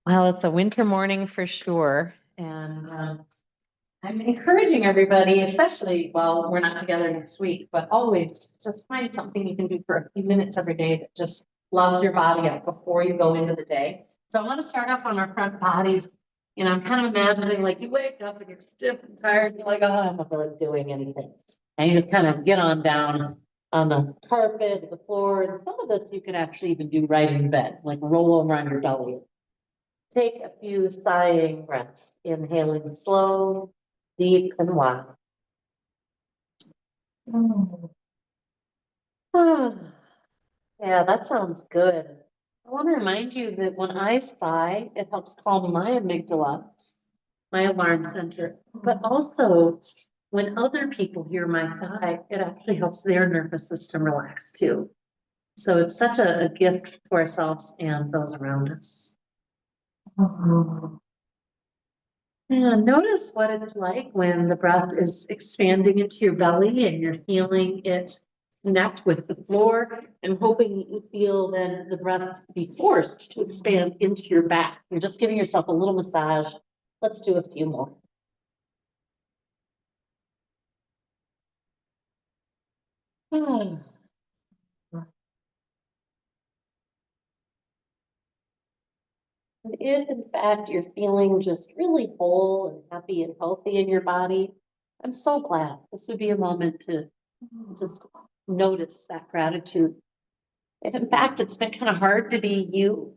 Well, it's a winter morning for sure. And I'm encouraging everybody, especially while we're not together next week, but always just find something you can do for a few minutes every day that just loves your body up before you go into the day. So I want to start off on our front bodies. I'm kind of imagining like you wake up and you're stiff and tired. You're like, oh, I'm not really doing anything. And you just kind of get on down on the carpet, the floor. And some of this you can actually even do right in bed, like roll over on your belly. Take a few sighing breaths, inhaling slow, deep, and wide. Yeah, that sounds good. I want to remind you that when I sigh, it helps calm my amygdala, my alarm center, but also when other people hear my sigh, it actually helps their nervous system relax too. So it's such a gift to ourselves and those around us. Yeah, notice what it's like when the breath is expanding into your belly and you're feeling it connect with the floor and hoping that you feel then the breath be forced to expand into your back. You're just giving yourself a little massage. Let's do a few more. And if in fact you're feeling just really whole and happy and healthy in your body, I'm so glad. This would be a moment to just notice that gratitude. If in fact it's been kind of hard to be you,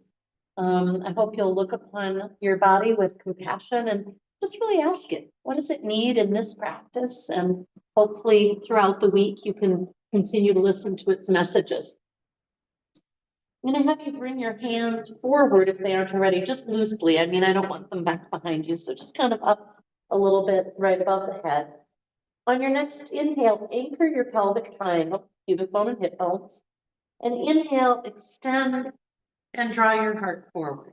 I hope you'll look upon your body with compassion and just really ask it, what does it need in this practice? And hopefully throughout the week, you can continue to listen to its messages. I'm going to have you bring your hands forward if they aren't already, just loosely. I mean, I don't want them back behind you. So just kind of up a little bit right above the head. On your next inhale, anchor your pelvic triangle, pubic bone and hip bones. And inhale, extend and draw your heart forward.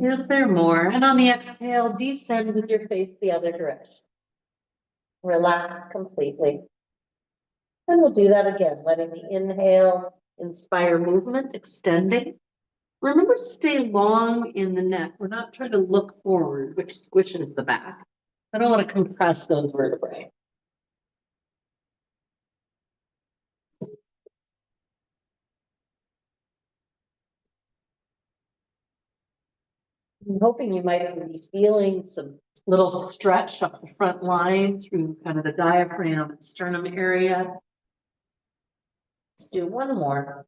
Is there more? And on the exhale, descend with your face the other direction. Relax completely. And we'll do that again, letting the inhale inspire movement, extending. Remember to stay long in the neck. We're not trying to look forward, which squishes the back. I don't want to compress those vertebrae. I'm hoping you might be feeling some little stretch up the front line through kind of the diaphragm and sternum area. Let's do one more.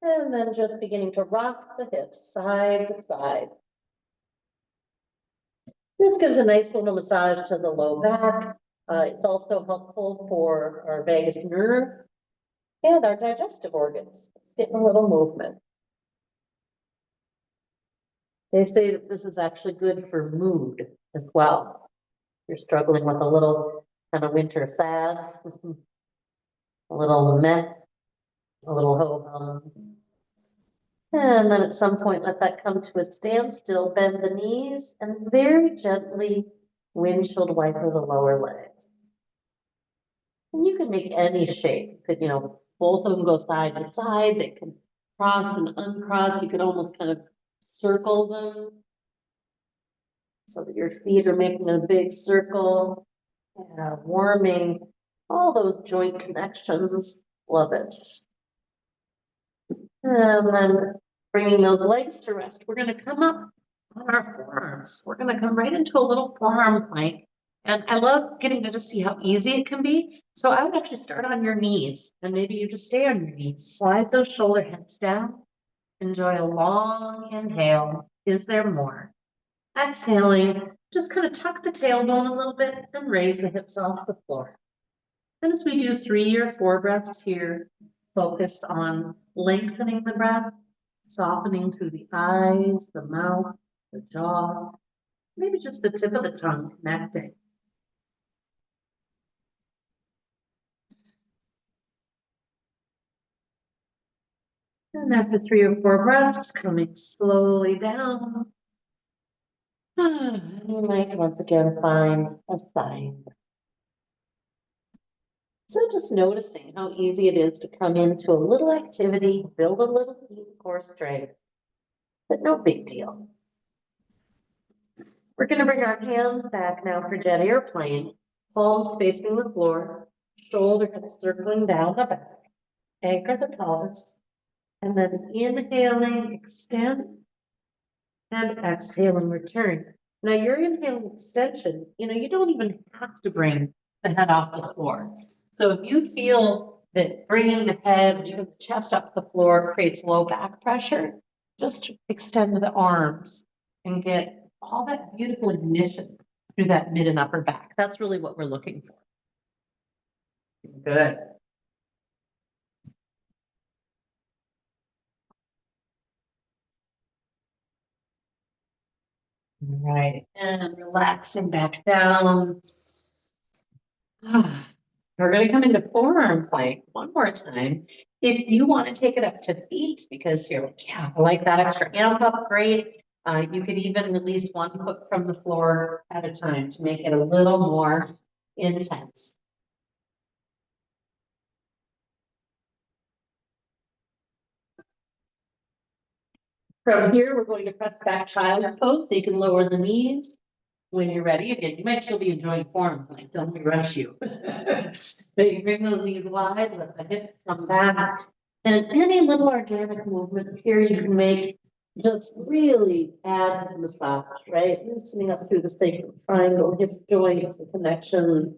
And then just beginning to rock the hips side to side. This gives a nice little massage to the low back. It's also helpful for our vagus nerve and our digestive organs. It's getting a little movement. They say that this is actually good for mood as well. You're struggling with a little kind of winter sads, a little meh, a little ho-hum. And then at some point, let that come to a standstill, bend the knees, and very gently windshield wiper the lower legs. And you can make any shape. You could, both of them go side to side. They can cross and uncross. You could almost kind of circle them so that your feet are making a big circle, warming all those joint connections. Love it. And then bringing those legs to rest, we're going to come up on our forearms. We're going to come right into a little forearm plank. And I love getting to just see how easy it can be. So I would actually start on your knees, and maybe you just stay on your knees. Slide those shoulder heads down. Enjoy a long inhale. Is there more? Exhaling, just kind of tuck the tailbone a little bit and raise the hips off the floor. And as we do 3 or 4 breaths here, focused on lengthening the breath, softening through the eyes, the mouth, the jaw, maybe just the tip of the tongue connecting. And after 3 or 4 breaths, coming slowly down, you might once again find a sign. So just noticing how easy it is to come into a little activity, build a little heat, core strength, but no big deal. We're gonna bring our hands back now for jet airplane, palms facing the floor, shoulders circling down the back, anchor the pelvis, and then inhaling, extend, and exhaling, return. Now your inhaling extension, you don't even have to bring the head off the floor. So if you feel that bringing the head, or even the chest up the floor creates low back pressure, just extend the arms and get all that beautiful ignition through that mid and upper back. That's really what we're looking for. Good. All right, and relaxing back down. We're going to come into forearm plank one more time. If you want to take it up to feet because you're like, yeah, I like that extra amp up, great. You could even release one foot from the floor at a time to make it a little more intense. From here, we're going to press back child's pose so you can lower the knees. When you're ready, again, you might still be enjoying forearm plank, don't let me rush you. But you bring those knees wide, let the hips come back. And any little organic movements here you can make just really add to the massage, right? Loosening up through the sacral triangle, hip joints, the connection,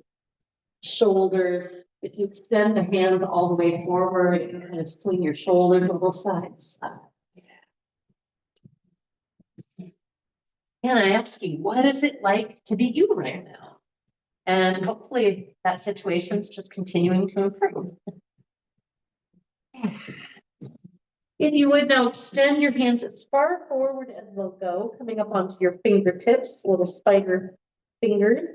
shoulders. If you extend the hands all the way forward, you kind of swing your shoulders a little side to side. Can I ask you, what is it like to be you right now? And hopefully that situation's just continuing to improve. If you would now extend your hands as far forward as they'll go, coming up onto your fingertips, little spider fingers,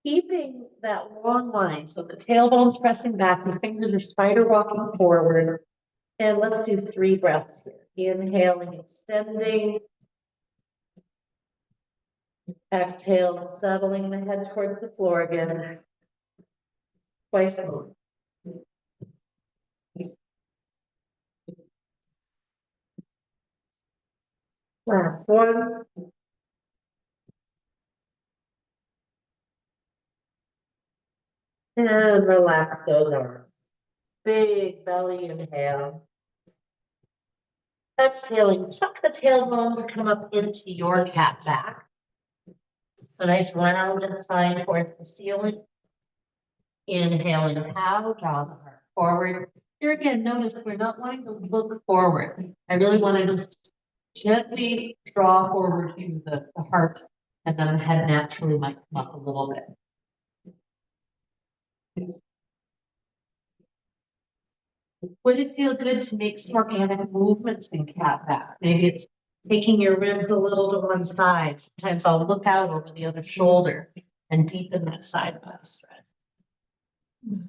keeping that long line. So the tailbone's pressing back, the fingers are spider walking forward. And let's do 3 breaths here. Inhaling, extending. Exhale, settling the head towards the floor again. Twice more. Last one. And relax those arms. Big belly inhale. Exhaling, tuck the tailbone to come up into your cat back. So nice rounded spine towards the ceiling. Inhaling, cow, draw the heart forward. Here again, notice we're not wanting to look forward. I really want to just gently draw forward through the heart, and then the head naturally might come up a little bit. Would it feel good to make some organic movements in cat back? Maybe it's taking your ribs a little to one side. Sometimes I'll look out over the other shoulder and deepen that side bust. And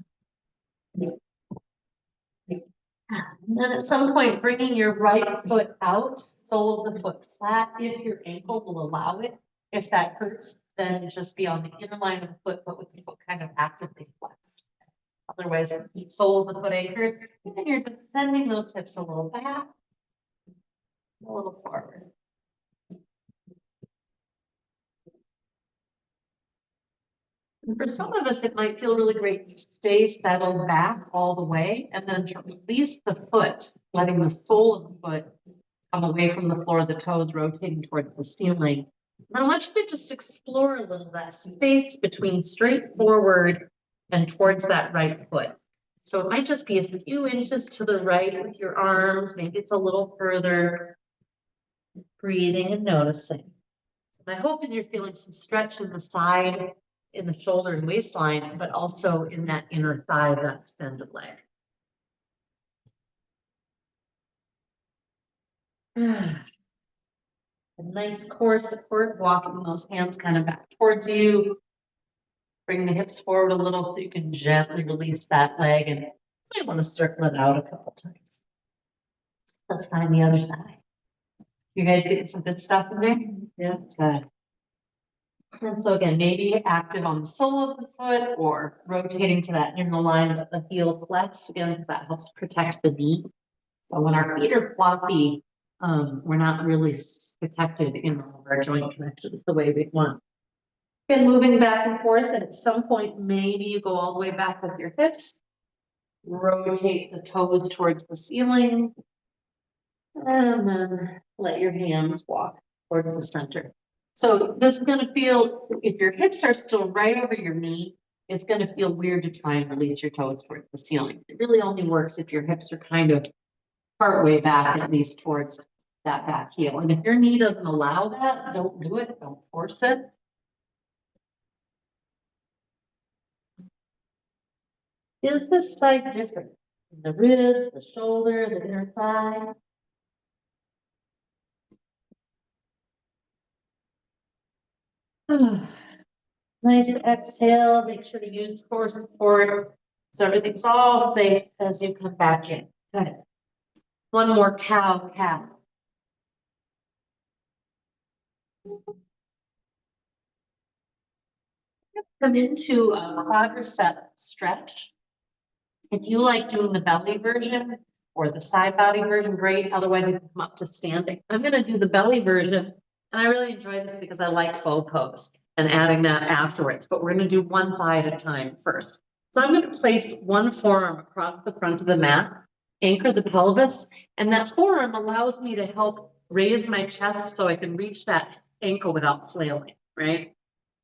then at some point, bringing your right foot out, sole of the foot flat, if your ankle will allow it. If that hurts, then just be on the inner line of the foot, but with the foot kind of actively flexed. Otherwise, sole of the foot anchored, and then you're just sending those hips a little back, a little forward. And for some of us, it might feel really great to stay settled back all the way and then to release the foot, letting the sole of the foot come away from the floor, the toes rotating towards the ceiling. And I want you to just explore a little that space between straight forward and towards that right foot. So it might just be a few inches to the right with your arms. Maybe it's a little further. Breathing and noticing. So my hope is you're feeling some stretch in the side, in the shoulder and waistline, but also in that inner thigh, that extended leg. A nice core support, walking those hands kind of back towards you. Bring the hips forward a little so you can gently release that leg, and you might want to circle it out a couple times. Let's find the other side. You guys getting some good stuff in there? Yeah, good. And so again, maybe active on the sole of the foot or rotating to that inner line of the heel flex again, because that helps protect the knee. So when our feet are floppy, we're not really protected in all of our joint connections the way we want. Again, moving back and forth, and at some point, maybe you go all the way back with your hips. Rotate the toes towards the ceiling. And then let your hands walk towards the center. So this is gonna feel, if your hips are still right over your knee, it's gonna feel weird to try and release your toes towards the ceiling. It really only works if your hips are kind of partway back, at least towards that back heel. And if your knee doesn't allow that, don't do it, don't force it. Is this side different? The ribs, the shoulder, the inner thigh? Nice exhale, make sure to use core support so everything's all safe as you come back in. Good. One more cow. Come into a quadricep stretch. If you like doing the belly version or the side body version, great. Otherwise, you can come up to standing. I'm going to do the belly version, and I really enjoy this because I like bow pose and adding that afterwards. But we're going to do one thigh at a time first. So I'm going to place one forearm across the front of the mat, anchor the pelvis, and that forearm allows me to help raise my chest so I can reach that ankle without flailing, right?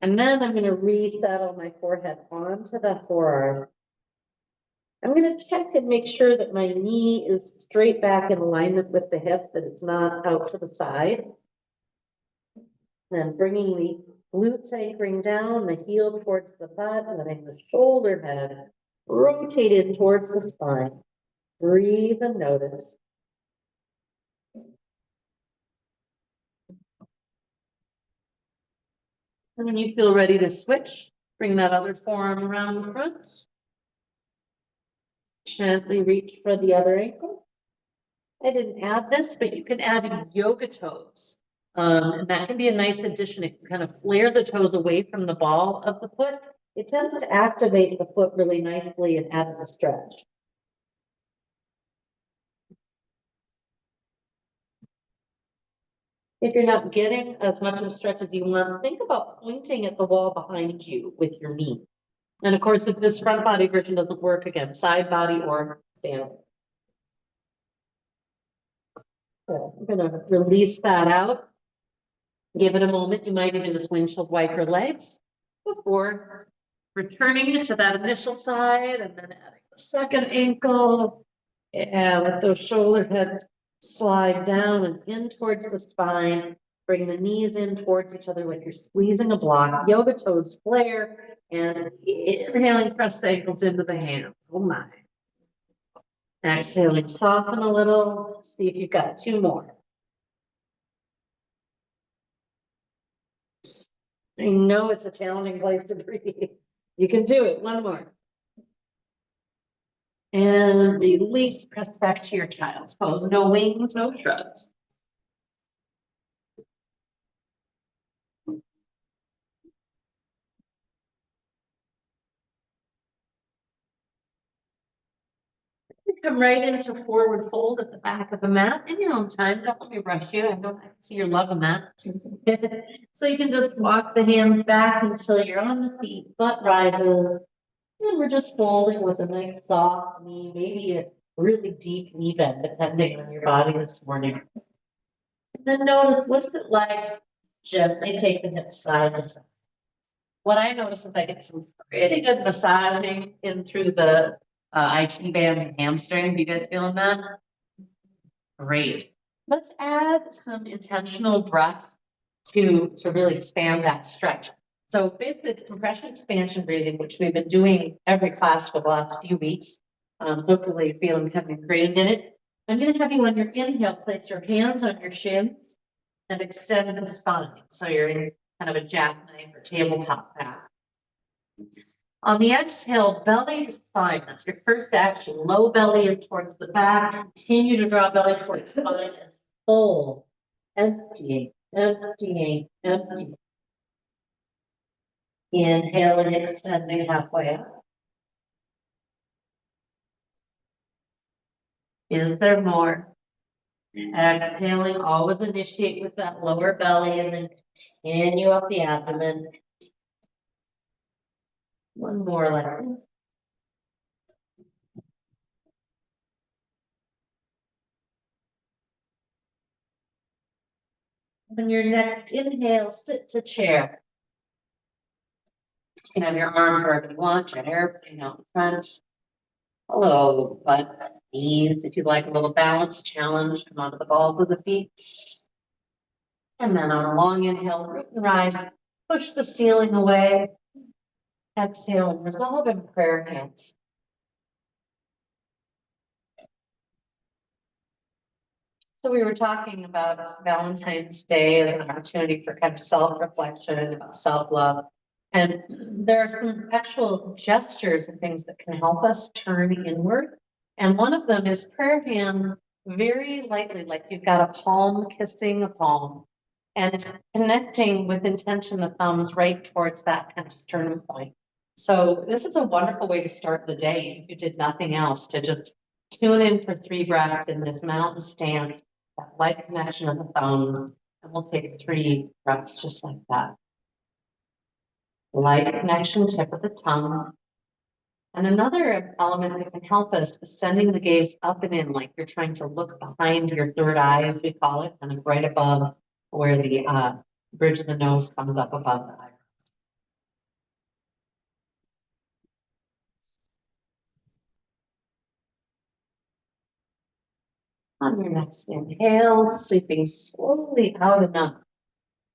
And then I'm going to resettle my forehead onto the forearm. I'm going to check and make sure that my knee is straight back in alignment with the hip, that it's not out to the side. Then bringing the glutes anchoring down, the heel towards the butt, letting the shoulder head rotated towards the spine. Breathe and notice. And then you feel ready to switch. Bring that other forearm around the front. Gently reach for the other ankle. I didn't add this, but you can add yoga toes. And that can be a nice addition. It can kind of flare the toes away from the ball of the foot. It tends to activate the foot really nicely and add the stretch. If you're not getting as much of a stretch as you want, think about pointing at the wall behind you with your knee. And of course, if this front body version doesn't work, again, side body or stand. So I'm going to release that out. Give it a moment. You might even just windshield wiper legs before returning to that initial side and then adding the second ankle. And let those shoulder heads slide down and in towards the spine. Bring the knees in towards each other like you're squeezing a block. Yoga toes flare and inhaling, press the ankles into the hands. Oh my. Exhaling, soften a little. See if you've got two more. I know it's a challenging place to breathe. You can do it. One more. And release, press back to your child's pose. No wings, no shrugs. Come right into forward fold at the back of the mat in your own time. Don't let me rush you. I can see you're loving that. So you can just walk the hands back until you're on the feet, butt rises. And we're just folding with a nice soft knee, maybe a really deep knee bend, depending on your body this morning. And then notice, what's it like? Gently take the hips side to side. What I notice is I get some pretty good massaging in through the IT bands and hamstrings. You guys feeling that? Great. Let's add some intentional breath to really expand that stretch. So basically it's compression expansion breathing, which we've been doing every class for the last few weeks. Hopefully you're feeling kind of ingrained in it. I'm going to have you on your inhale, place your hands on your shins and extend the spine. So you're in kind of a jackknife or tabletop back. On the exhale, belly to spine. That's your first action. Low belly towards the back. Continue to draw belly towards the spine as full. Emptying, emptying, emptying. Inhale and extending halfway up. Is there more? Exhaling, always initiate with that lower belly and then continue up the abdomen. One more like this. On your next inhale, sit to chair. You can have your arms wherever you want, your airplane out in front. Hello, butt, knees. If you'd like a little balance challenge, come onto the balls of the feet. And then on a long inhale, root and rise, push the ceiling away. Exhale and resolve in prayer hands. So we were talking about Valentine's Day as an opportunity for kind of self-reflection, about self-love. And there are some actual gestures and things that can help us turn inward. And one of them is prayer hands very lightly, like you've got a palm kissing a palm, and connecting with intention the thumbs right towards that kind of sternum point. So this is a wonderful way to start the day if you did nothing else, to just tune in for 3 breaths in this mountain stance, that light connection of the thumbs, and we'll take 3 breaths just like that. Light connection, tip of the tongue. And another element that can help us is sending the gaze up and in, like you're trying to look behind your third eye, as we call it, kind of right above where the bridge of the nose comes up above the eyebrows. On your next inhale, sweeping slowly out and up.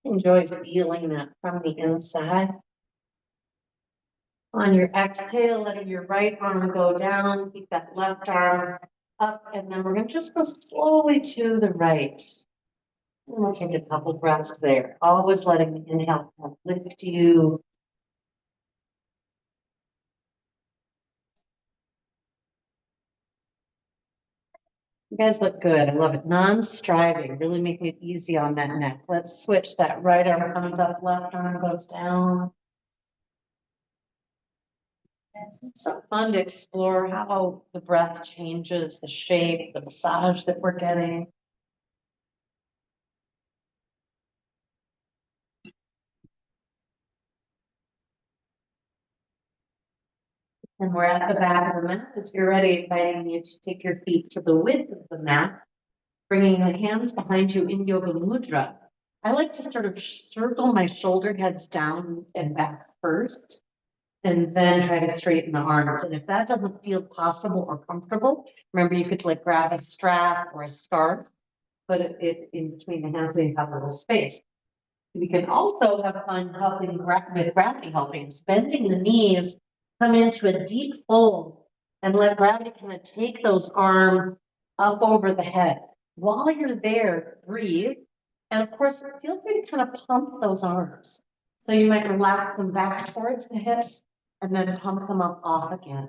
Enjoy feeling that from the inside. On your exhale, letting your right arm go down, keep that left arm up, and then we're going to just go slowly to the right. And we'll take a couple breaths there. Always letting the inhale lift you. You guys look good. I love it. Non-striving, really making it easy on that neck. Let's switch. That right arm comes up, left arm goes down. It's so fun to explore how the breath changes the shape, the massage that we're getting. And we're at the back of the mat. As you're ready, inviting you to take your feet to the width of the mat, bringing the hands behind you in yoga mudra. I like to sort of circle my shoulder heads down and back first, and then try to straighten the arms. And if that doesn't feel possible or comfortable, remember you could like grab a strap or a scarf, put it in between the hands so you have a little space. We can also have fun helping with gravity helpings, bending the knees, come into a deep fold, and let gravity kind of take those arms up over the head. While you're there, breathe. And of course, feel free to kind of pump those arms. So you might relax them back towards the hips and then pump them up off again.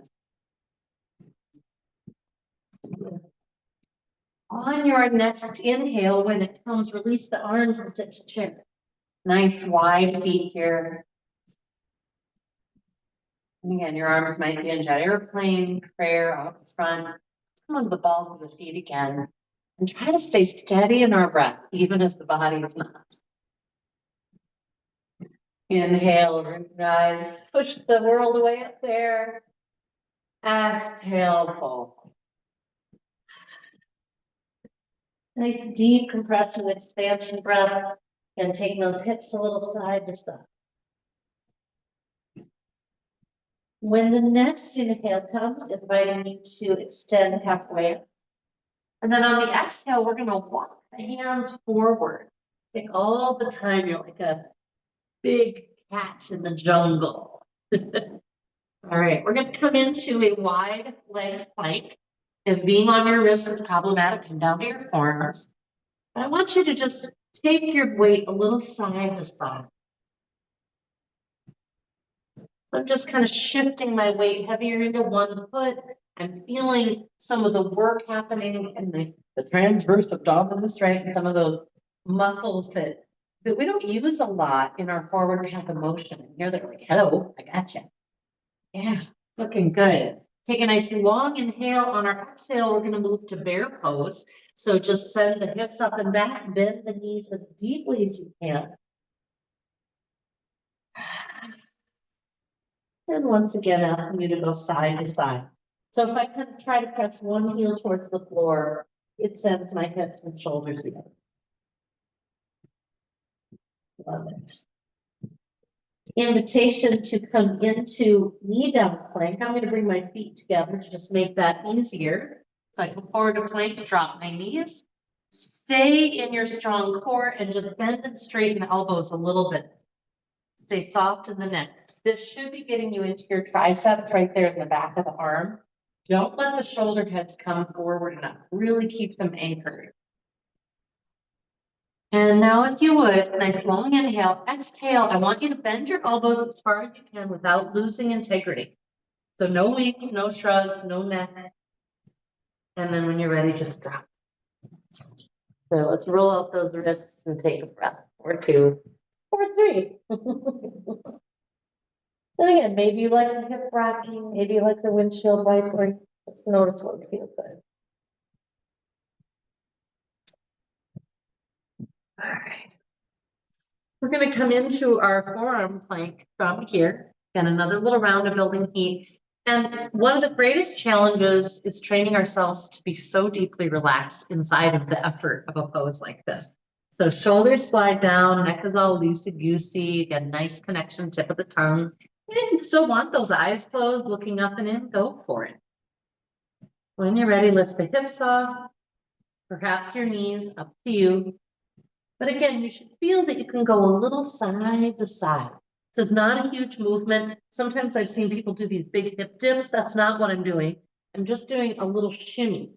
On your next inhale, when it comes, release the arms and sit to chair. Nice wide feet here. And again, your arms might be in jet airplane, prayer out in front. Come on the balls of the feet again. And try to stay steady in our breath, even as the body is not. Inhale, rise, push the world away up there. Exhale, fold. Nice deep compression, expansion breath. And take those hips a little side to side. When the next inhale comes, inviting you to extend halfway. And then on the exhale, we're going to walk the hands forward. Take all the time. You're like a big cat in the jungle. All right, we're going to come into a wide leg plank. If being on your wrists is problematic, come down to your forearms. But I want you to just take your weight a little side to side. I'm just kind of shifting my weight heavier into one foot. I'm feeling some of the work happening in the transverse abdominis, right? And some of those muscles that that we don't use a lot in our forward path of motion. And here they're like, hello, I gotcha. Yeah, looking good. Take a nice long inhale. On our exhale, we're going to move to bear pose. So just send the hips up and back, bend the knees as deeply as you can. And once again, asking you to go side to side. So if I kind of try to press one heel towards the floor, it sends my hips and shoulders together. Love it. Invitation to come into knee down plank. I'm going to bring my feet together to just make that easier. So I come forward to plank, drop my knees, stay in your strong core and just bend and straighten the elbows a little bit. Stay soft in the neck. This should be getting you into your triceps right there in the back of the arm. Don't let the shoulder heads come forward enough. Really keep them anchored. And now if you would, nice long inhale, exhale. I want you to bend your elbows as far as you can without losing integrity. So no wings, no shrugs, no neck. And then when you're ready, just drop. So let's roll out those wrists and take a breath or two or three. And again, maybe you like the hip rocking, maybe you like the windshield wiper. Just notice what feels good. All right. We're going to come into our forearm plank from here. Again, another little round of building heat. And one of the greatest challenges is training ourselves to be so deeply relaxed inside of the effort of a pose like this. So shoulders slide down, neck is all loosey-goosey, get a nice connection, tip of the tongue. And if you still want those eyes closed, looking up and in, go for it. When you're ready, lift the hips off, perhaps your knees, up to you. But again, you should feel that you can go a little side to side. So it's not a huge movement. Sometimes I've seen people do these big hip dips. That's not what I'm doing. I'm just doing a little shimmy.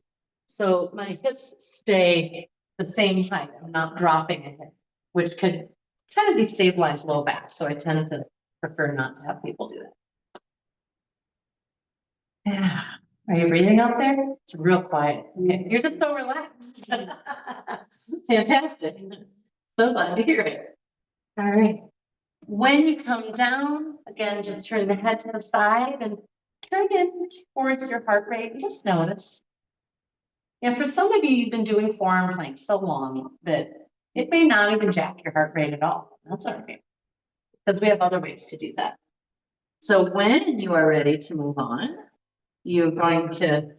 So my hips stay the same height. I'm not dropping a hip, which could kind of destabilize low back. So I tend to prefer not to have people do that. Yeah. Are you breathing out there? It's real quiet. Okay. You're just so relaxed. Fantastic. So glad to hear it. All right. When you come down, again, just turn the head to the side and turn in towards your heart rate and just notice. And for some of you, you've been doing forearm planks so long that it may not even jack your heart rate at all. That's all right, because we have other ways to do that. So when you are ready to move on, you're going to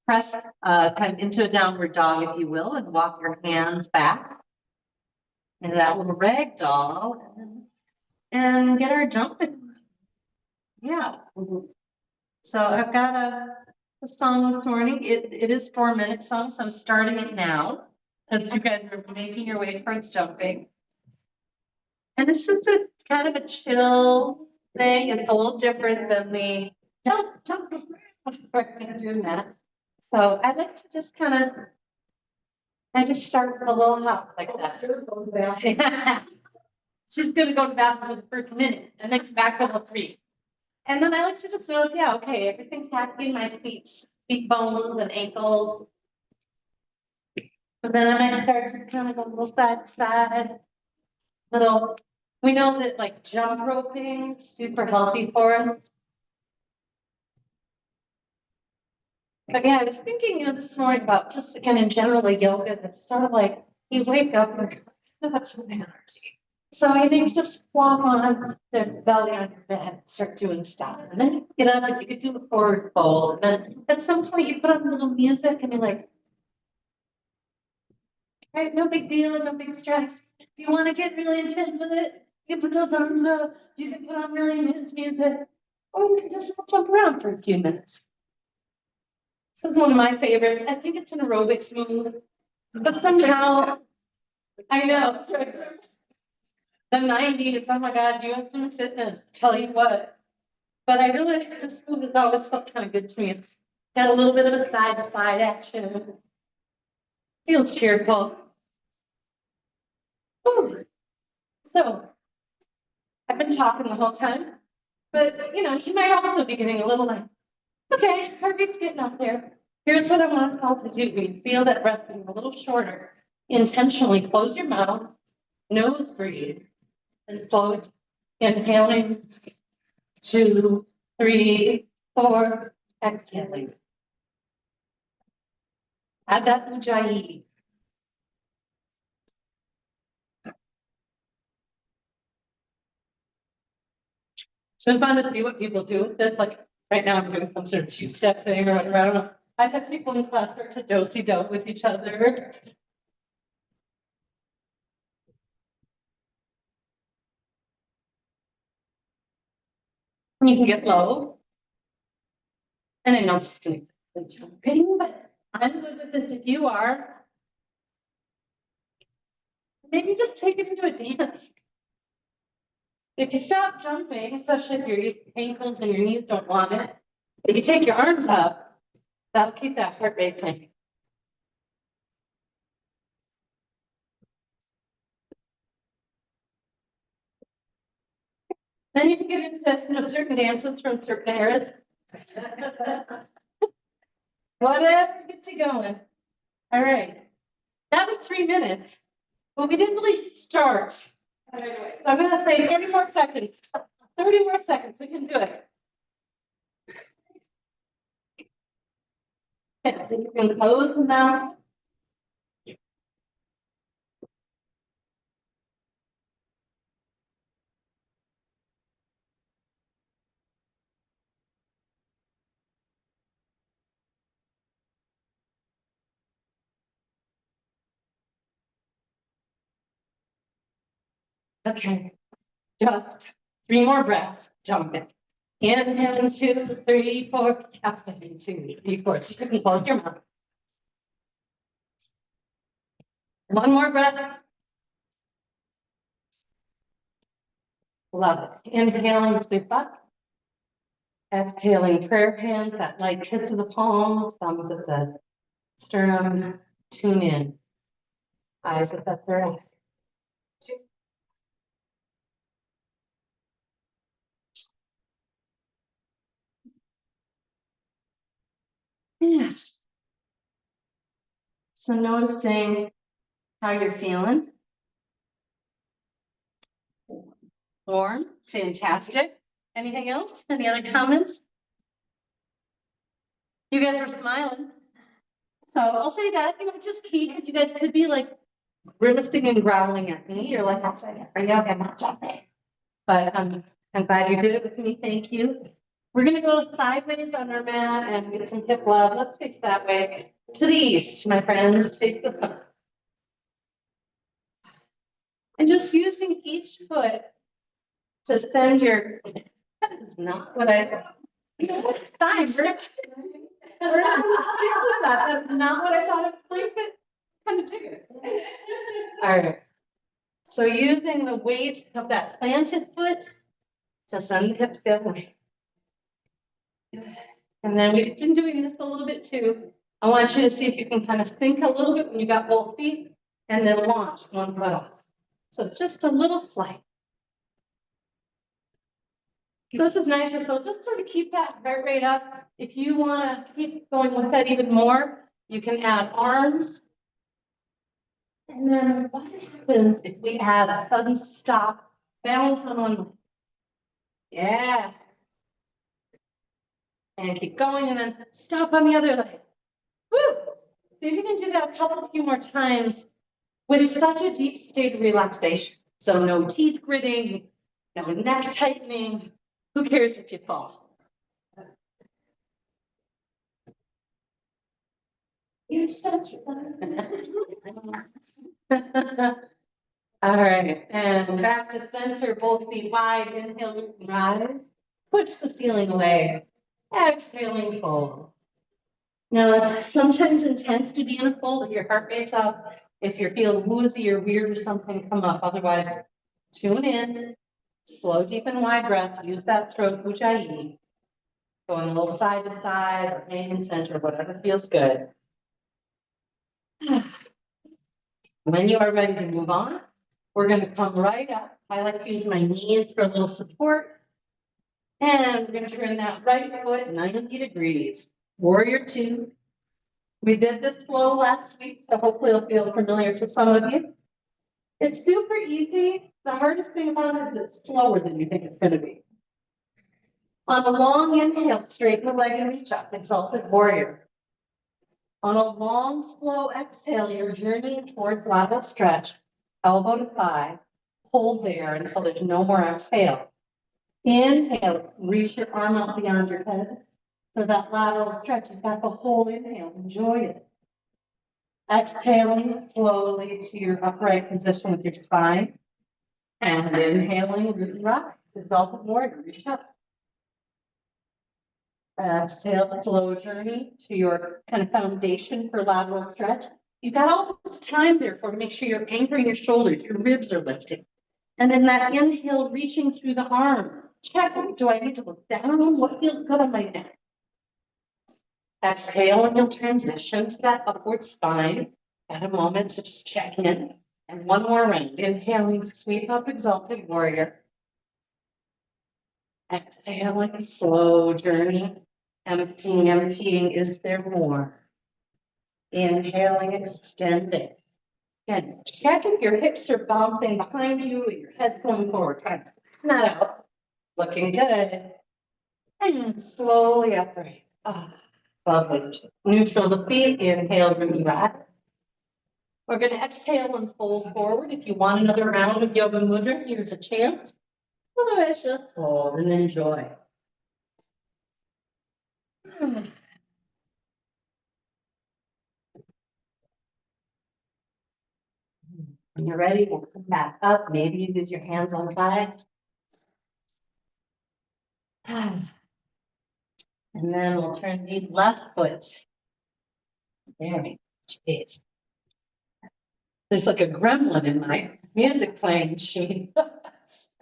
press kind of into a downward dog, if you will, and walk your hands back into that little rag doll and get our jumping. Yeah. So I've got a song this morning. It is 4-minute song, so I'm starting it now as you guys are making your way towards jumping. And it's just a kind of a chill thing. It's a little different than the jump, doing that. So I like to just kind of, I just start with a little hop like that. She's gonna go to the bathroom for the first minute and then come back for the 3. And then I like to just notice, yeah, okay, everything's happening in my feet bones and ankles. But then I might start just kind of a little side to side. We know that like jump roping is super healthy for us. But yeah, I was thinking this morning about just again in general like yoga, that's sort of like you wake up and that's my energy. So I think just flop on the belly on your bed, start doing stuff. And then you get up, like you could do a forward fold. And then at some point you put on a little music and you're like, all right, no big deal, no big stress. If you want to get really intense with it, you can put those arms up, you can put on really intense music, or you can just jump around for a few minutes. This is one of my favorites. I think it's an aerobics move, but somehow, I know. The 90s, oh my God, US Fitness, tell you what. But I really, this move has always felt kind of good to me. It's got a little bit of a side to side action. Feels cheerful. Ooh. So, I've been talking the whole time, but you know, you might also be getting a little like, okay, heart rate's getting up there. Here's what I want us all to do. We feel that breath getting a little shorter. Intentionally close your mouth. Nose breathe. And slow it. Inhaling. 2, 3, 4. Exhaling. Add that ujjayi. It's been fun to see what people do with this. Like right now I'm doing some sort of 2-step thing or whatever. I don't know. I've had people in class start to do-si-do with each other. You can get low. And I know it's jumping, but I'm good with this if you are. Maybe just take it into a dance. If you stop jumping, especially if your ankles and your knees don't want it, if you take your arms up, that'll keep that heart rate going. Then you can get into certain dances from certain eras. Whatever gets you going. All right. That was 3 minutes, but we didn't really start. So I'm going to say 30 more seconds. 30 more seconds. We can do it. Okay, so you can close the mouth. Okay, just 3 more breaths. Jumping. Inhale, 2, 3, 4. Exhaling, 2, 3, 4. So you can close your mouth. 1 more breath. Love it. Inhaling, sweep up. Exhaling, prayer hands, that light kiss of the palms, thumbs at the sternum. Tune in. Eyes at the third. Yeah. So noticing how you're feeling. Warm, fantastic. Anything else? Any other comments? You guys are smiling. So I'll say that, just key, because you guys could be like grimacing and growling at me. You're like, I'll say, are you okay? Not jumping. But I'm glad you did it with me. Thank you. We're gonna go sideways on our mat and get some hip love. Let's face that way. To the east, my friends, face the sun. And just using each foot to send your, that is not what I, fine, we're not gonna stick with that. That's not what I thought it was like, but kind of do it. All right. So using the weight of that planted foot to send the hips the other way. And then we've been doing this a little bit too. I want you to see if you can kind of sink a little bit when you got both feet and then launch one foot off. So it's just a little flight. So this is nice. So just sort of keep that heart rate up. If you want to keep going with that even more, you can add arms. And then what happens if we add a sudden stop, balance on one leg? Yeah. And keep going and then stop on the other leg. Woo! See if you can do that a few more times with such a deep state of relaxation. So no teeth gritting, no neck tightening. Who cares if you fall? You're such fun. All right, and back to center, both feet wide. Inhale, rise. Push the ceiling away. Exhaling, fold. Now, it's sometimes intense to be in a fold if your heart rate's up. If you're feeling woozy or weird or something, come up. Otherwise, tune in. Slow, deep, and wide breath. Use that throat ujjayi. Going a little side to side or in center, whatever feels good. When you are ready to move on, we're going to come right up. I like to use my knees for a little support. And we're going to turn that right foot 90 degrees. Warrior 2. We did this flow last week, so hopefully it'll feel familiar to some of you. It's super easy. The hardest thing about it is it's slower than you think it's gonna be. On a long inhale, straighten the leg and reach up, exalted warrior. On a long, slow exhale, you're journeying towards lateral stretch, elbow to thigh. Hold there until there's no more exhale. Inhale, reach your arm out beyond your head. For that lateral stretch, you've got the whole inhale, enjoy it. Exhaling slowly to your upright position with your spine. And inhaling, root and rise, exalted warrior, reach up. Exhale, slow journey to your kind of foundation for lateral stretch. You've got all this time there for to make sure you're anchoring your shoulders, your ribs are lifting. And then that inhale, reaching through the arm. Check, do I need to look down? What feels good on my neck? Exhale, and you'll transition to that upward spine. At a moment to just check in. And one more round. Inhaling, sweep up, exalted warrior. Exhaling, slow journey. Emptying, is there more? Inhaling, extending. And check if your hips are bouncing behind you, and your head's going forward. Try to flatten that out. Looking good. And slowly upright. Lovely. Neutral the feet. Inhale, root and rise. We're going to exhale and fold forward. If you want another round of yoga mudra, here's a chance. Otherwise, just fold and enjoy. When you're ready, we'll come back up. Maybe you use your hands on thighs. And then we'll turn the left foot. There we go. Jeez. There's like a gremlin in my music playing machine. All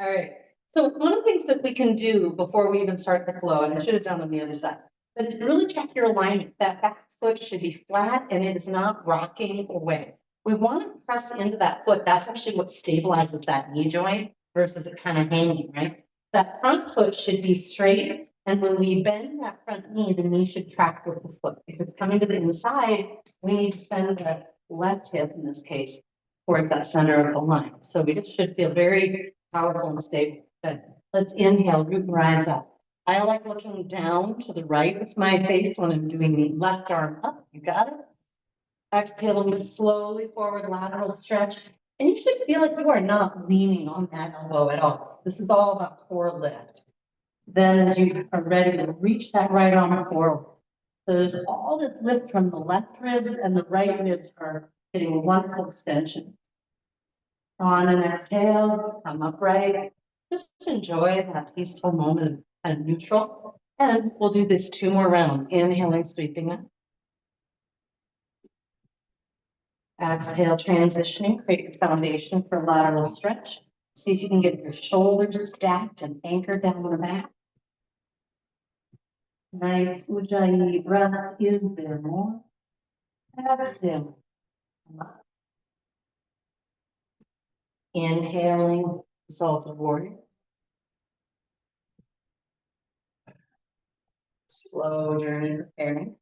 right. So one of the things that we can do before we even start the flow, and I should have done on the other side, but is really check your alignment. That back foot should be flat and it is not rocking away. We want to press into that foot. That's actually what stabilizes that knee joint versus it kind of hanging, right? That front foot should be straight. And when we bend that front knee, the knee should track with the foot. If it's coming to the inside, we need to bend the left hip in this case towards that center of the line. So we just should feel very powerful and stable. Good. Let's inhale, root and rise up. I like looking down to the right with my face when I'm doing the left arm up. You got it? Exhaling slowly forward, lateral stretch. And you should feel like you are not leaning on that elbow at all. This is all about core lift. Then as you are ready to reach that right arm forward. So there's all this lift from the left ribs and the right ribs are getting a wonderful extension. On an exhale, come upright. Just enjoy that peaceful moment of neutral. And we'll do this 2 more rounds. Inhaling, sweeping up. Exhale, transitioning, create your foundation for lateral stretch. See if you can get your shoulders stacked and anchored down on the mat. Nice Ujjayi breath. Is there more? Exhale. Inhaling, exalted warrior. Slow journey preparing.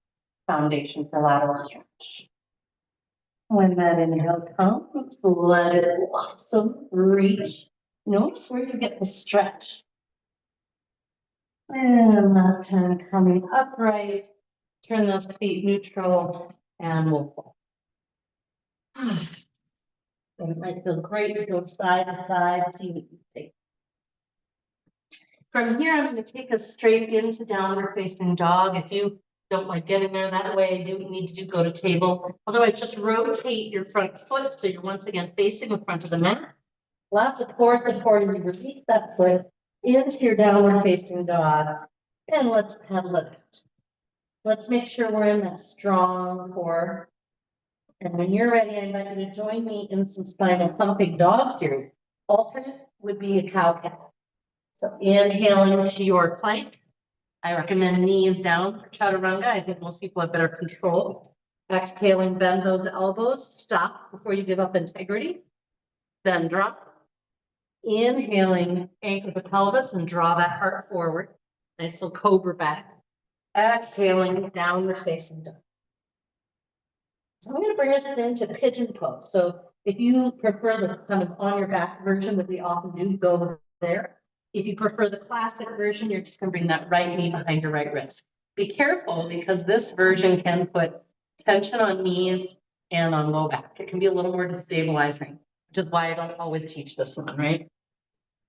Foundation for lateral stretch. When that inhale comes, let it blossom, reach. Notice where you get the stretch. And last time coming upright, turn those feet neutral, and we'll fall. It might feel great to go side to side, see what you think. From here, I'm going to take us straight into downward facing dog. If you don't like getting there that way, do what you need to do, go to table. Otherwise, just rotate your front foot so you're once again facing the front of the mat. Lots of core support as you release that foot into your downward facing dog. And let's pedal it out. Let's make sure we're in that strong core. And when you're ready, I invite you to join me in some spinal pumping dog series. Alternate would be a cow cat. So inhaling to your plank. I recommend knees down for chaturanga. I think most people have better control. Exhaling, bend those elbows. Stop before you give up integrity. Then drop. Inhaling, anchor the pelvis and draw that heart forward. Nice little cobra back. Exhaling, downward facing dog. So I'm going to bring us into pigeon pose. So If you prefer the kind of on your back version that we often do, go there. If you prefer the classic version, you're just gonna bring that right knee behind your right wrist. Be careful because this version can put tension on knees and on low back. It can be a little more destabilizing, which is why I don't always teach this one, right?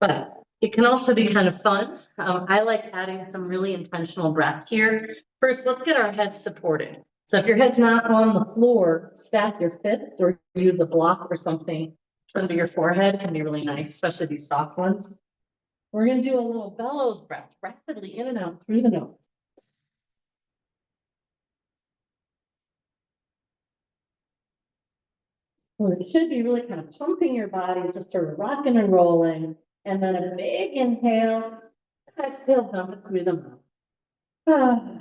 But it can also be kind of fun. I like adding some really intentional breath here. First, let's get our head supported. So if your head's not on the floor, stack your fists or use a block or something under your forehead. Can be really nice, especially these soft ones. We're going to do a little bellows breath, rapidly in and out through the nose. Well, it should be really kind of pumping your body, just sort of rocking and rolling. And then a big inhale, exhale, dump it through the mouth. Ah.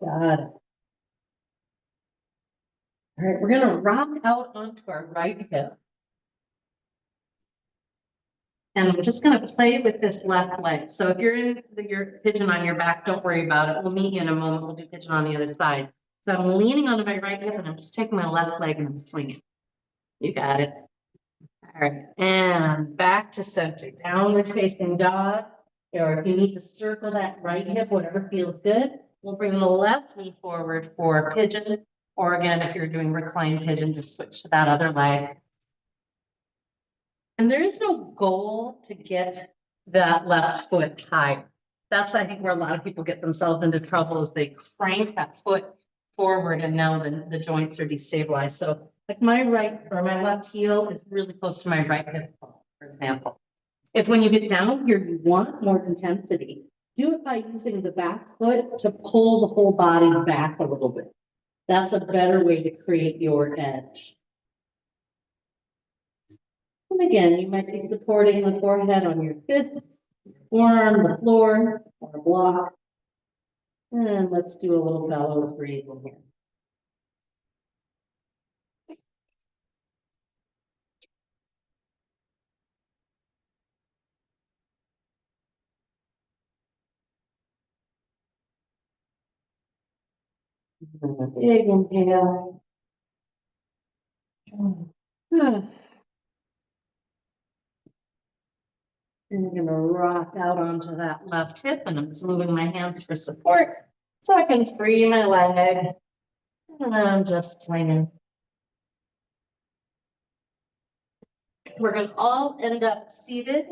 Got it. All right, we're gonna rock out onto our right hip. And we're just gonna play with this left leg. So if you're in your pigeon on your back, don't worry about it. We'll meet you in a moment. We'll do pigeon on the other side. So I'm leaning onto my right hip and I'm just taking my left leg and I'm swinging. You got it. All right, and back to center, downward facing dog. Or if you need to circle that right hip, whatever feels good. We'll bring the left knee forward for pigeon. Or again, if you're doing reclined pigeon, just switch to that other leg. And there is no goal to get that left foot high. That's, I think, where a lot of people get themselves into trouble is they crank that foot forward and now the joints are destabilized. So like my right or my left heel is really close to my right hip, for example. If when you get down here, you want more intensity, do it by using the back foot to pull the whole body back a little bit. That's a better way to create your edge. And again, you might be supporting the forehead on your fists, forearm, the floor, or a block. And let's do a little bellows breathing here. And a big inhale. And I'm gonna rock out onto that left hip and I'm just moving my hands for support so I can free my leg. And I'm just swinging. We're gonna all end up seated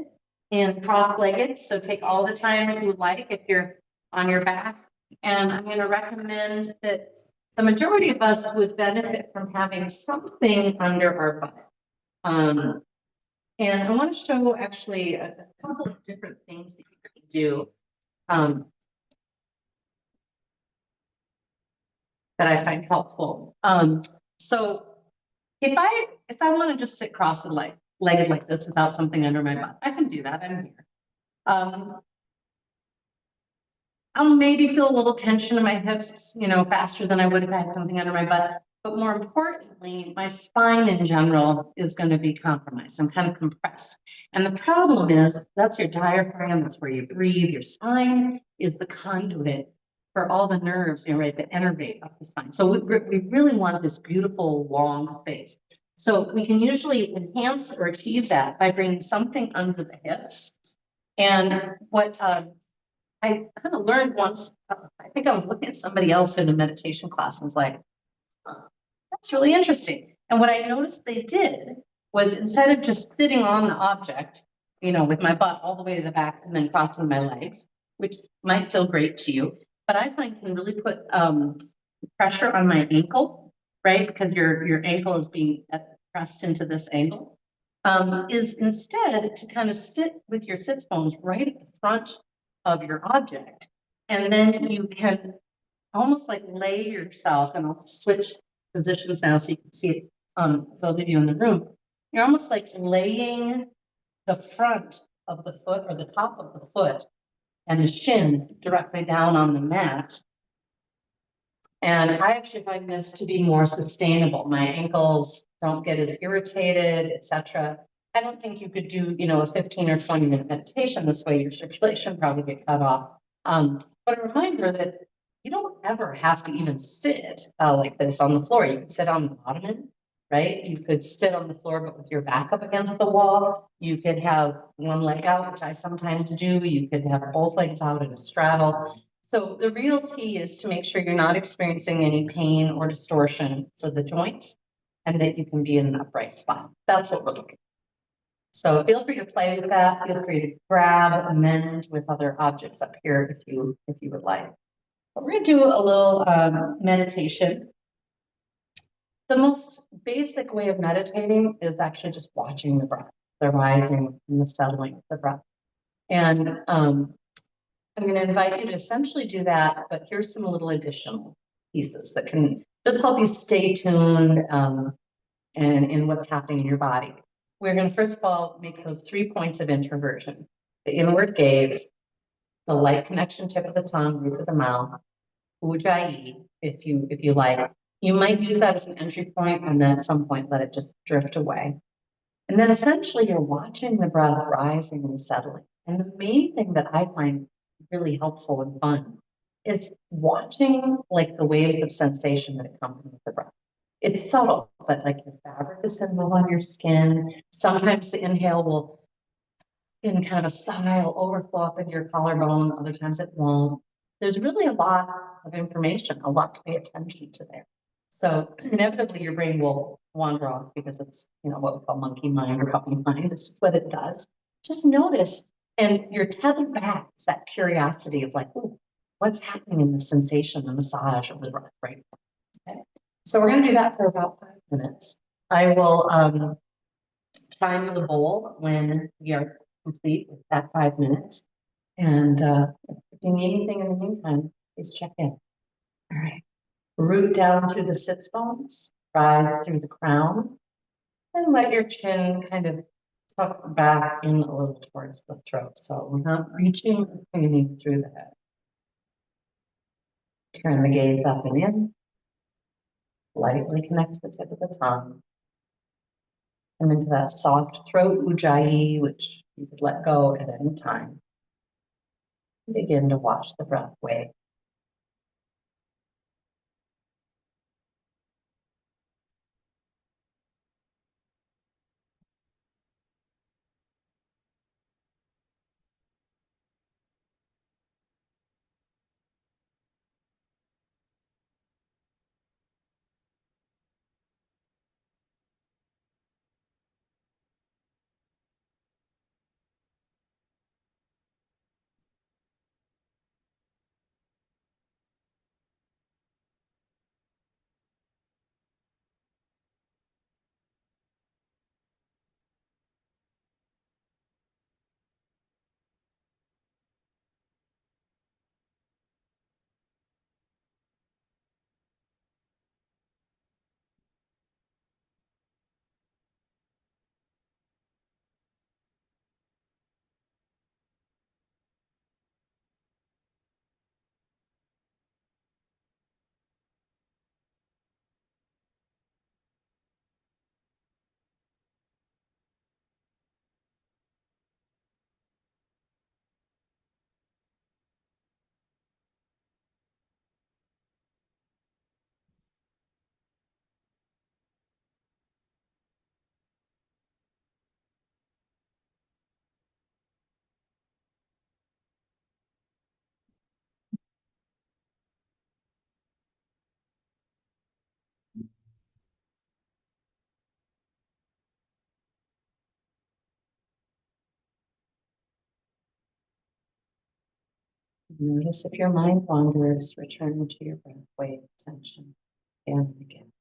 and cross-legged. So take all the time you like if you're on your back. And I'm gonna recommend that the majority of us would benefit from having something under our butt. And I want to show actually a couple of different things that you can do that I find helpful. So if I want to just sit cross-legged like this without something under my butt, I can do that. I'm here. I'll maybe feel a little tension in my hips, faster than I would if I had something under my butt. But more importantly, my spine in general is going to be compromised. I'm kind of compressed. And the problem is that's your diaphragm. That's where you breathe. Your spine is the conduit for all the nerves, right, that innervate up the spine. So we really want this beautiful long space. So we can usually enhance or achieve that by bringing something under the hips. And what I kind of learned once, I think I was looking at somebody else in a meditation class and was like, that's really interesting. And what I noticed they did was instead of just sitting on the object, with my butt all the way to the back and then crossing my legs, which might feel great to you, but I find can really put pressure on my ankle, right? Because your ankle is being pressed into this angle, is instead to kind of sit with your sits bones right at the front of your object. And then you can almost like lay yourself, and I'll switch positions now so you can see it, those of you in the room. You're almost like laying the front of the foot or the top of the foot and the shin directly down on the mat. And I actually find this to be more sustainable. My ankles don't get as irritated, etc. I don't think you could do, a 15 or 20-minute meditation this way. Your circulation probably get cut off. But a reminder that, You don't ever have to even sit like this on the floor. You can sit on the ottoman, right? You could sit on the floor, but with your back up against the wall. You could have one leg out, which I sometimes do. You could have both legs out in a straddle. So the real key is to make sure you're not experiencing any pain or distortion for the joints and that you can be in an upright spot. That's what we're looking for. So feel free to play with that. Feel free to grab, amend with other objects up here if you would like. But we're gonna do a little meditation. The most basic way of meditating is actually just watching the breath, the rising and the settling of the breath. And I'm going to invite you to essentially do that, but here's some little additional pieces that can just help you stay tuned and in what's happening in your body. We're going to first of all make those 3 points of introversion: the inward gaze, the light connection tip of the tongue, roof of the mouth, ujjayi, if you like. You might use that as an entry point and then at some point let it just drift away. And then essentially you're watching the breath rising and settling. And the main thing that I find really helpful and fun is watching like the waves of sensation that accompany the breath. It's subtle, but like your fabric is going to move on your skin. Sometimes the inhale will, in kind of a sigh, will overflow up in your collarbone. Other times it won't. There's really a lot of information, a lot to pay attention to there. So inevitably your brain will wander off because it's, what we call monkey mind or puppy mind. It's just what it does. Just notice, and you're tethered back. It's that curiosity of like, ooh, what's happening in the sensation, the massage of the breath, right? Okay. So we're going to do that for about 5 minutes. I will chime the bowl when we are complete with that 5 minutes. And if you need anything in the meantime, please check in. All right. Root down through the sits bones, rise through the crown, and let your chin kind of tuck back in a little towards the throat. So we're not reaching or cleaning through the head. Turn the gaze up and in. Lightly connect to the tip of the tongue. Come into that soft throat ujjayi, which you could let go at any time. Begin to watch the breath wave. Notice if your mind wanders, return to your breath, wave attention again and again.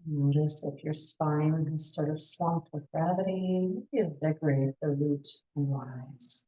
Notice if your spine is sort of slumped with gravity, invigorate the root and rise.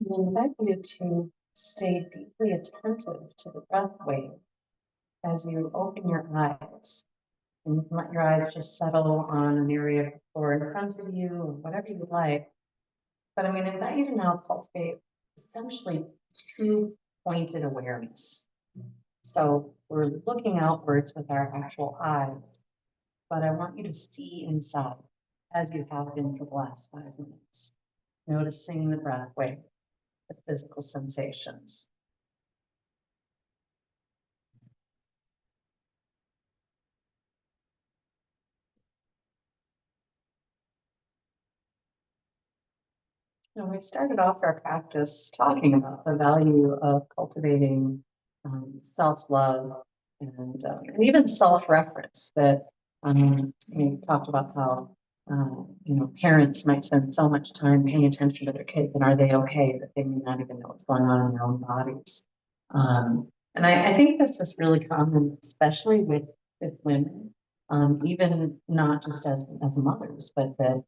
I invite you to stay deeply attentive to the breath wave as you open your eyes. And you can let your eyes just settle on an area of the floor in front of you or whatever you would like. But I'm going to invite you to now cultivate essentially two-pointed awareness. So we're looking outwards with our actual eyes, but I want you to see inside as you have been for the last 5 minutes, noticing the breath wave, the physical sensations. We started off our practice talking about the value of cultivating self-love and even self-reference. That we talked about how parents might spend so much time paying attention to their kids, and are they okay, that they may not even know what's going on in their own bodies. And I think this is really common, especially with women, even not just as mothers, but that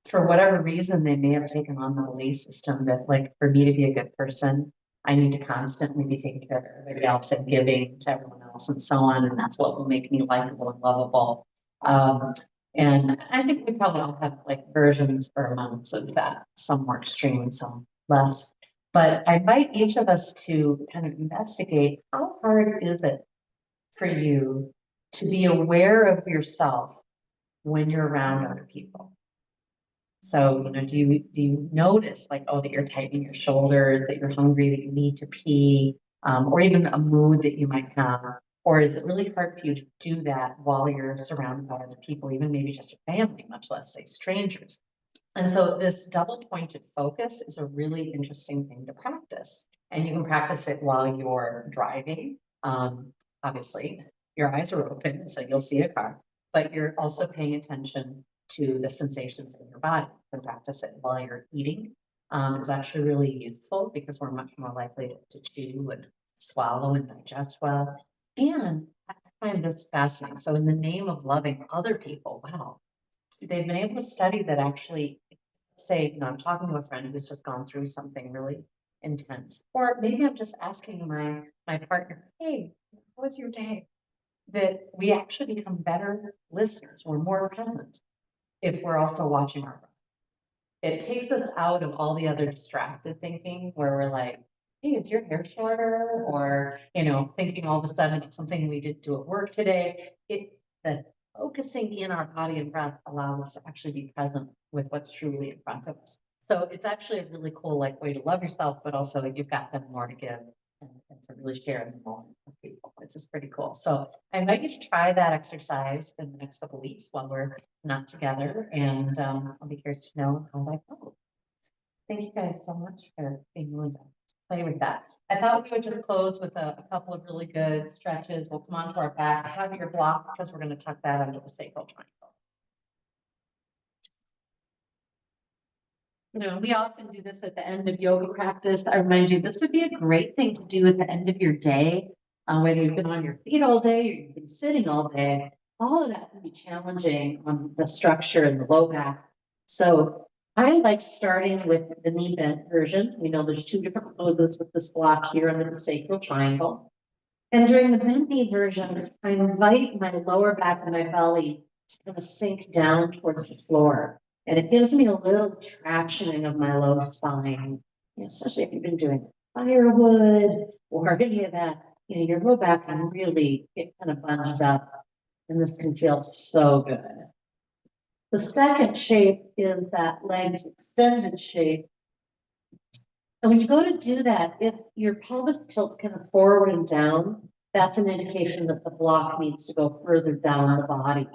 for whatever reason, they may have taken on the belief system that, like, for me to be a good person, I need to constantly be taking care of everybody else and giving to everyone else and so on. And that's what will make me likable and lovable. And I think we probably all have like versions or amounts of that, some more extreme and some less. But I invite each of us to kind of investigate, how hard is it for you to be aware of yourself when you're around other people? So, do you notice, like, oh, that you're tightening your shoulders, that you're hungry, that you need to pee, or even a mood that you might have? Or is it really hard for you to do that while you're surrounded by other people, even maybe just your family, much less say strangers? And so this double pointed focus is a really interesting thing to practice. And you can practice it while you're driving. Obviously, your eyes are open, so you'll see a car, but you're also paying attention to the sensations in your body. You can practice it while you're eating. It's actually really useful because we're much more likely to chew and swallow and digest well. And I find this fascinating. So in the name of loving other people, wow, they've been able to study that actually, say, I'm talking to a friend who's just gone through something really intense, or maybe I'm just asking my partner, hey, how was your day? That we actually become better listeners. We're more present if we're also watching our breath. It takes us out of all the other distracted thinking where we're like, hey, is your hair shorter? Or, thinking all of a sudden it's something we didn't do at work today. The focusing in our body and breath allows us to actually be present with what's truly in front of us. So it's actually a really cool way to love yourself, but also you've got them more to give and to really share in the moment with people, which is pretty cool. So I invite you to try that exercise in the next couple of weeks while we're not together, and I'll be curious to know how that goes. Thank you guys so much for being willing to play with that. I thought we would just close with a couple of really good stretches. We'll come onto our back, have your block, because we're going to tuck that under the sacral triangle. You know, we often do this at the end of yoga practice. I remind you, this would be a great thing to do at the end of your day, whether you've been on your feet all day or you've been sitting all day. All of that can be challenging on the structure and the low back. So I like starting with the knee bent version. We know there's two different poses with this block here under the sacral triangle. And during the bent knee version, I invite my lower back and my belly to kind of sink down towards the floor. And it gives me a little tractioning of my low spine, you know, especially if you've been doing firewood or any of that, you know, your low back can really get kind of bunched up, and this can feel so good. The second shape is that legs extended shape. And when you go to do that, if your pelvis tilts kind of forward and down, that's an indication that the block needs to go further down the body.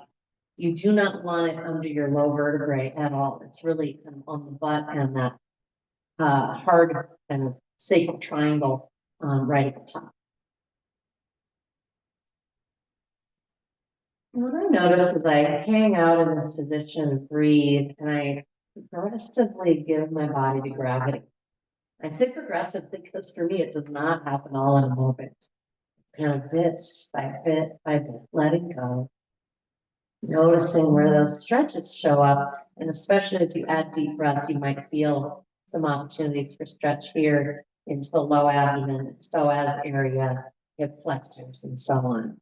You do not want it under your low vertebrae at all. It's really kind of on the butt and that hard kind of sacral triangle right at the top. What I notice is I hang out in this position, breathe, and I progressively give my body to gravity. I say progressive because for me, it does not happen all in a moment. It's kind of bit by bit by bit, letting go. Noticing where those stretches show up, and especially as you add deep breath, you might feel some opportunities for stretch here into the low abdomen, psoas area, hip flexors, and so on.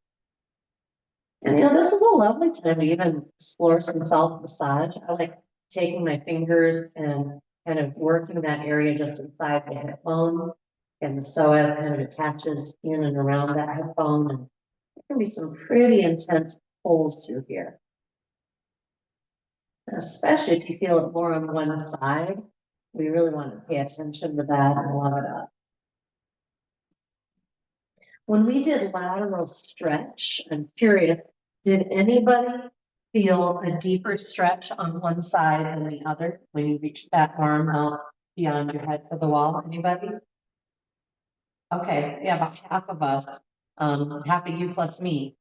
And you know, this is a lovely time to even explore some self massage. I like taking my fingers and kind of working that area just inside the hip bone, and the psoas kind of attaches in and around that hip bone, and there can be some pretty intense pulls through here. Especially if you feel it more on one side, we really want to pay attention to that and love it up. When we did lateral stretch, I'm curious, did anybody feel a deeper stretch on one side than the other when you reached that arm out beyond your head to the wall? Anybody? Okay, yeah, about half of us, half of you plus me.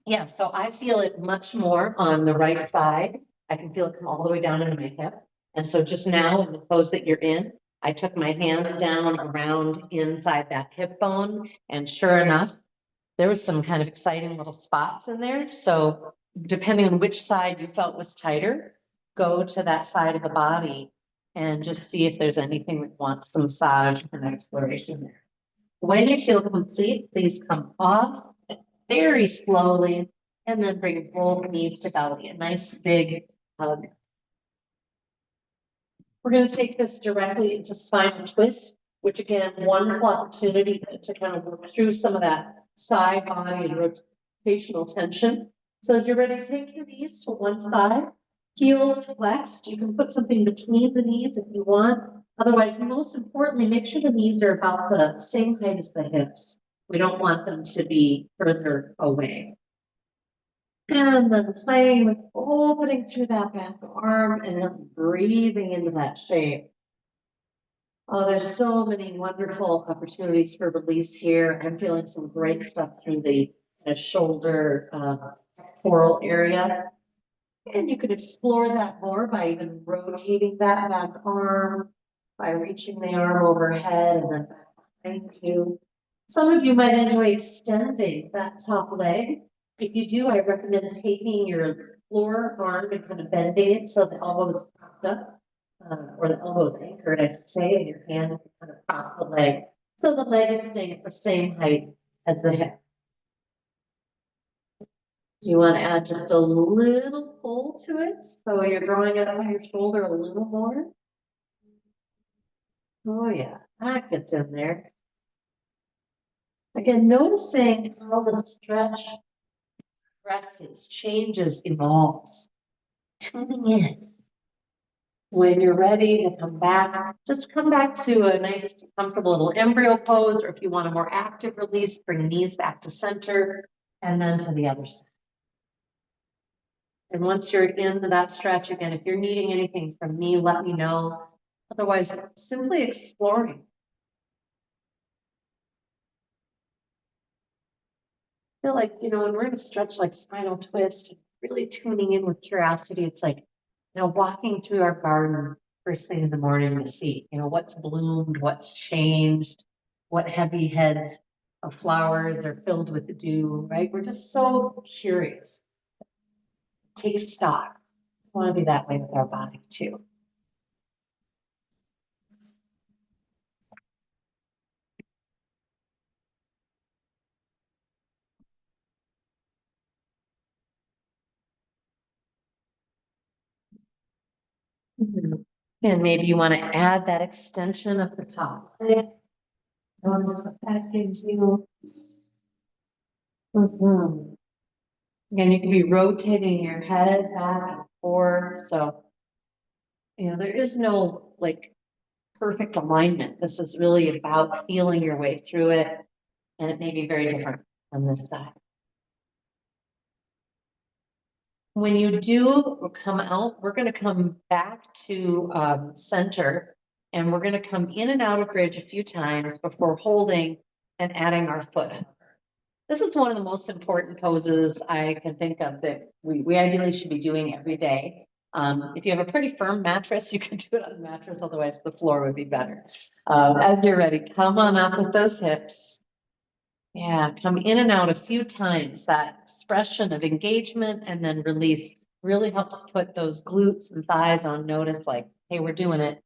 Yeah, so I feel it much more on the right side. I can feel it come all the way down into my hip. And so just now in the pose that you're in, I took my hand down around inside that hip bone, and sure enough, there was some kind of exciting little spots in there. So depending on which side you felt was tighter, go to that side of the body and just see if there's anything that wants some massage and exploration there. When you feel complete, please come off very slowly, and then bring both knees to belly, a nice big hug. We're going to take this directly into spinal twist, which again, wonderful opportunity to kind of work through some of that side body and rotational tension. So as you're ready, take your knees to one side, heels flexed. You can put something between the knees if you want. Otherwise, most importantly, make sure the knees are about the same height as the hips. We don't want them to be further away. And then playing with opening through that back arm and then breathing into that shape. Oh, there's so many wonderful opportunities for release here. I'm feeling some great stuff through the shoulder pectoral area. And you could explore that more by even rotating that back arm, by reaching the arm overhead and then behind you. Some of you might enjoy extending that top leg. If you do, I recommend taking your floor arm and kind of bending it so the elbow is propped up, or the elbow is anchored, I should say, and your hand kind of prop the leg. So the leg is staying at the same height as the hip. Do you want to add just a little pull to it? So you're drawing it on your shoulder a little more. Oh yeah, that gets in there. Again, noticing how the stretch progresses, changes, evolves. Tuning in. When you're ready to come back, just come back to a nice, comfortable little embryo pose, or if you want a more active release, bring knees back to center and then to the other side. And once you're into that stretch, again, if you're needing anything from me, let me know. Otherwise, simply exploring. I feel like, you know, when we're in a stretch like spinal twist, really tuning in with curiosity, it's like, you know, walking through our garden. first thing in the morning to see, what's bloomed, what's changed, what heavy heads of flowers are filled with the dew, right? We're just so curious. Take stock. We want to be that way with our body too. And maybe you want to add that extension of the top. Notice what that gives you. Again, you can be rotating your head back and forth. So, there is no like perfect alignment. This is really about feeling your way through it. And it may be very different on this side. When you do come out, we're going to come back to center, and we're going to come in and out of bridge a few times before holding and adding our foot. This is one of the most important poses I can think of that we ideally should be doing every day. If you have a pretty firm mattress, you can do it on a mattress, otherwise the floor would be better. As you're ready, come on up with those hips. Yeah, come in and out a few times. That expression of engagement and then release really helps put those glutes and thighs on notice, like, hey, we're doing it.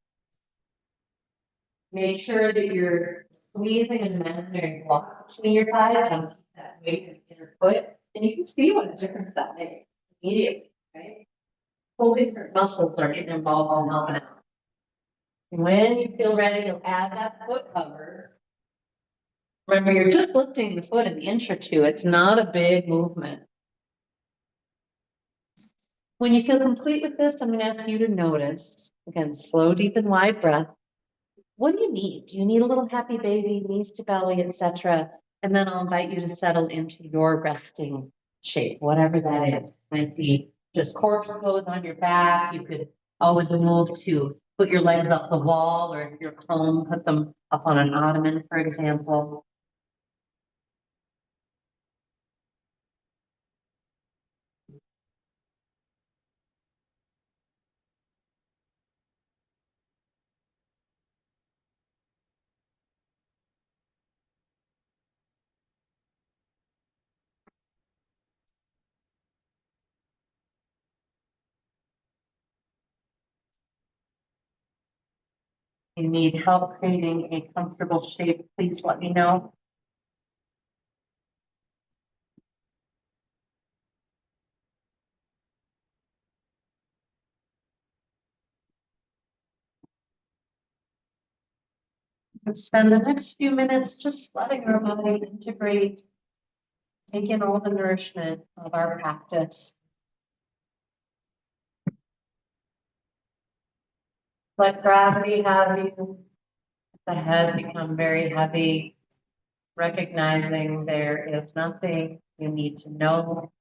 Make sure that you're squeezing an imaginary block between your thighs. Don't keep that weight in your foot. And you can see what a difference that makes immediately, right? Whole different muscles are getting involved in helping out. And when you feel ready, you'll add that foot cover. Remember, you're just lifting the foot an inch or two. It's not a big movement. When you feel complete with this, I'm going to ask you to notice, again, slow, deep, and wide breath. What do you need? Do you need a little happy baby, knees to belly, etc.? And then I'll invite you to settle into your resting shape, whatever that is. It might be just corpse pose on your back. You could always move to put your legs up the wall, or if you're home, put them up on an ottoman, for example. If you need help creating a comfortable shape, please let me know. And spend the next few minutes just letting our body integrate, take in all the nourishment of our practice. Let gravity have you, the head become very heavy, recognizing there is nothing you need to know,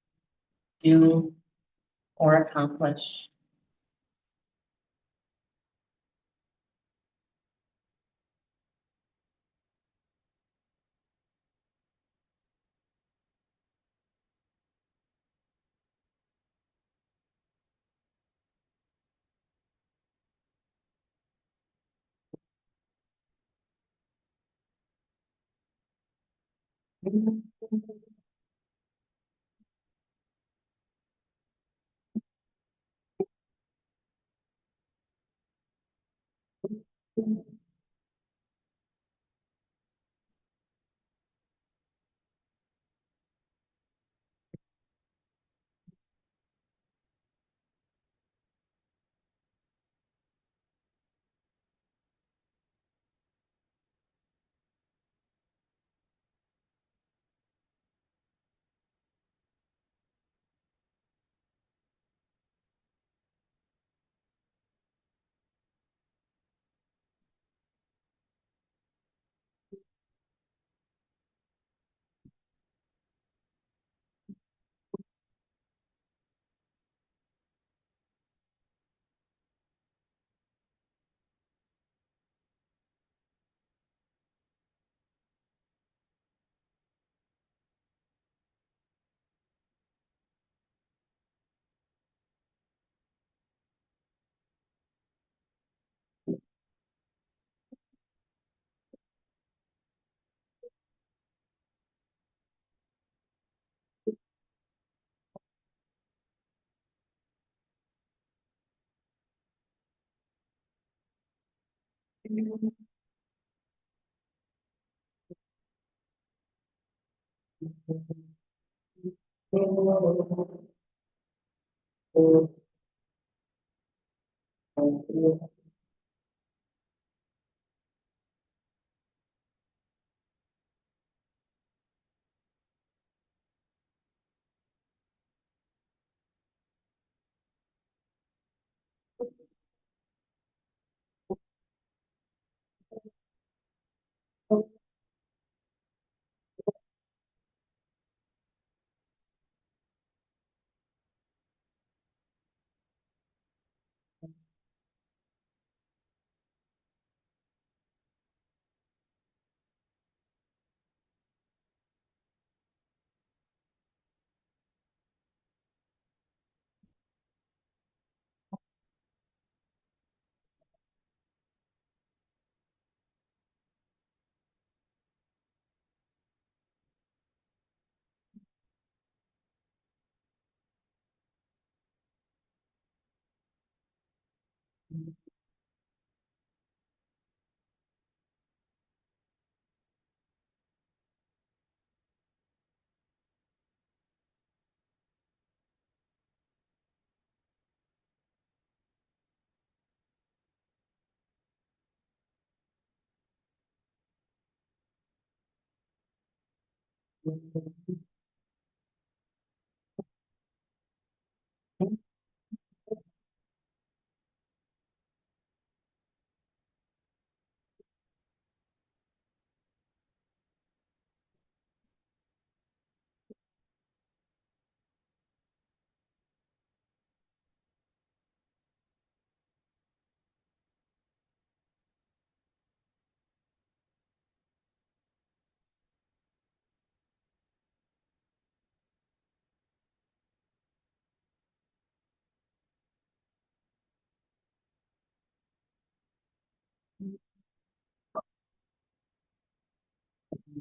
do, or accomplish.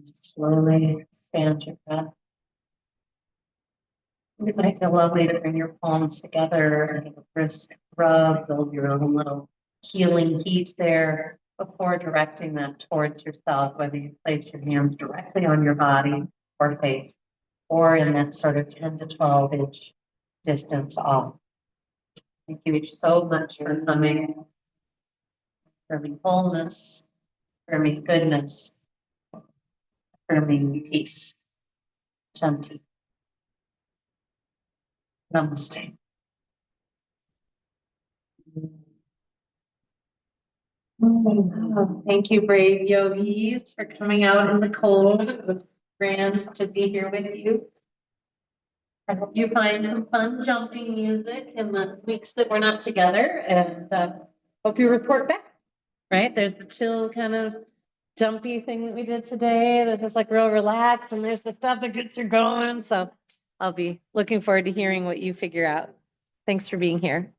Slowly expand your breath. It might feel lovely to bring your palms together and give a brisk rub, build your own little healing heat there before directing that towards yourself, whether you place your hands directly on your body or face, or in that sort of 10 to 12-inch distance off. Thank you each so much for coming, for me wholeness, for me goodness, for me peace. Shanti. Namaste. Oh, thank you, brave yogis, for coming out in the cold. It was grand to be here with you. I hope you find some fun jumping music in the weeks that we're not together, and hope you report back. Right? There's the chill kind of jumpy thing that we did today that was like real relaxed, and there's the stuff that gets you going. So I'll be looking forward to hearing what you figure out. Thanks for being here.